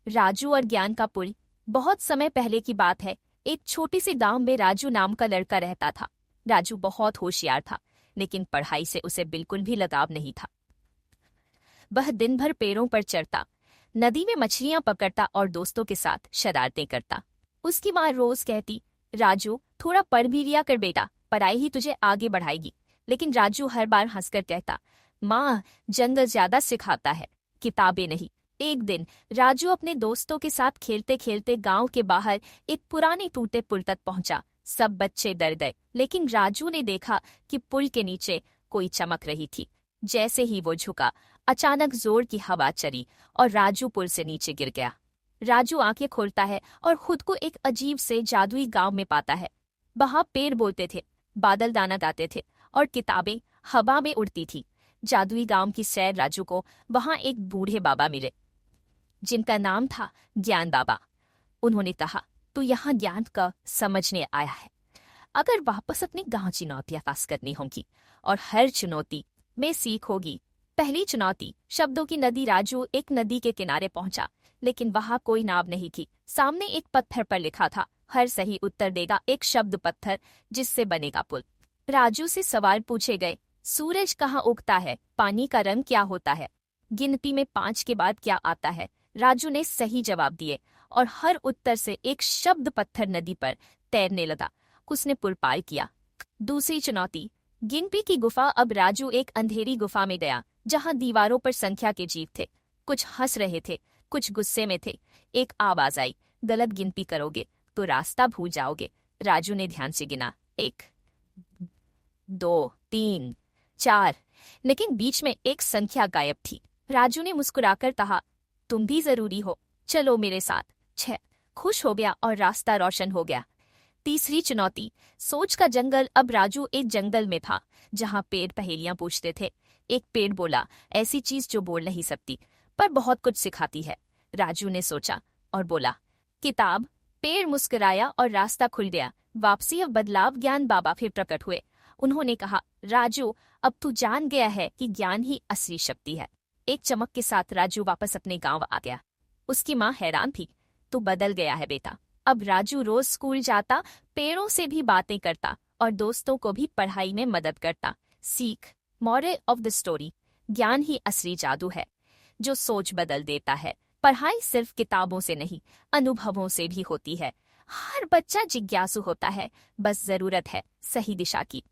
राजू और ज्ञान का पुल। बहुत समय पहले की बात है। एक छोटी सी गांव में राजू नाम का लड़का रहता था। राजू बहुत होशियार था, लेकिन पढ़ाई से उसे बिल्कुल भी लगाव नहीं था। वह दिन भर पेड़ों पर चढ़ता, नदी में मछलियां पकड़ता और दोस्तों के साथ शरारतें करता। उसकी माँ रोज कहती, राजू थोड़ा पढ़ भी लिया कर बेटा, पढ़ाई ही तुझे आगे बढ़ाएगी। लेकिन राजू हर बार हंसकर कहता, माँ जंगल ज्यादा सिखाता है, किताबें नहीं। एक दिन राजू अपने दोस्तों के साथ खेलते खेलते गांव के बाहर एक पुराने टूटे पुल तक पहुंचा। सब बच्चे डर गए, लेकिन राजू ने देखा कि पुल के नीचे कोई चमक रही थी। जैसे ही वो झुका, अचानक जोर की हवा चली और राजू पुल से नीचे गिर गया। राजू आंखें खोलता है और खुद को एक अजीब से जादुई गांव में पाता है। वहां पेड़ बोलते थे, बादल गाना गाते थे और किताबें हवा में उड़ती थी। जादुई गांव की सैर राजू को वहां एक बूढ़े बाबा मिले, जिनका नाम था ज्ञान बाबा। उन्होंने कहा, तू यहाँ ज्ञान का समझने आया है। अगर वापस अपनी गांव चुनौतियां पास करनी होंगी और हर चुनौती में सीख होगी। पहली चुनौती, शब्दों की नदी। राजू एक नदी के किनारे पहुंचा, लेकिन वहां कोई नाव नहीं थी। सामने एक पत्थर पर लिखा था, हर सही उत्तर देगा एक शब्द पत्थर, जिससे बनेगा पुल। राजू से सवाल पूछे गए, सूरज कहाँ उगता है, पानी का रंग क्या होता है, गिनती में 5 के बाद क्या आता है। राजू ने सही जवाब दिए और हर उत्तर से एक शब्द पत्थर नदी पर तैरने लगा। उसने पुल पार किया। दूसरी चुनौती, गिनती की गुफा। अब राजू एक अंधेरी गुफा में गया, जहां दीवारों पर संख्या के जीव थे। कुछ हंस रहे थे, कुछ गुस्से में थे। एक आवाज आई, गलत गिनती करोगे तो रास्ता भूल जाओगे। राजू ने ध्यान से गिना, 1 2 3 4, लेकिन बीच में एक संख्या गायब थी। राजू ने मुस्कुराकर कहा, तुम भी जरूरी हो, चलो मेरे साथ। 6 खुश हो गया और रास्ता रोशन हो गया। तीसरी चुनौती, सोच का जंगल। अब राजू एक जंगल में था, जहां पेड़ पहेलियां पूछते थे। एक पेड़ बोला, ऐसी चीज जो बोल नहीं सकती पर बहुत कुछ सिखाती है। राजू ने सोचा और बोला, किताब। पेड़ मुस्कुराया और रास्ता खुल गया। वापसी और बदलाव। ज्ञान बाबा फिर प्रकट हुए। उन्होंने कहा, राजू अब तू जान गया है कि ज्ञान ही असली शक्ति है। एक चमक के साथ राजू वापस अपने गांव आ गया। उसकी माँ हैरान थी, तू बदल गया है बेटा। अब राजू रोज स्कूल जाता, पेड़ों से भी बातें करता और दोस्तों को भी पढ़ाई में मदद करता। सीख, मॉरल ऑफ द स्टोरी, ज्ञान ही असली जादू है जो सोच बदल देता है। पढ़ाई सिर्फ किताबों से नहीं, अनुभवों से भी होती है। हर बच्चा जिज्ञासु होता है, बस जरूरत है सही दिशा की।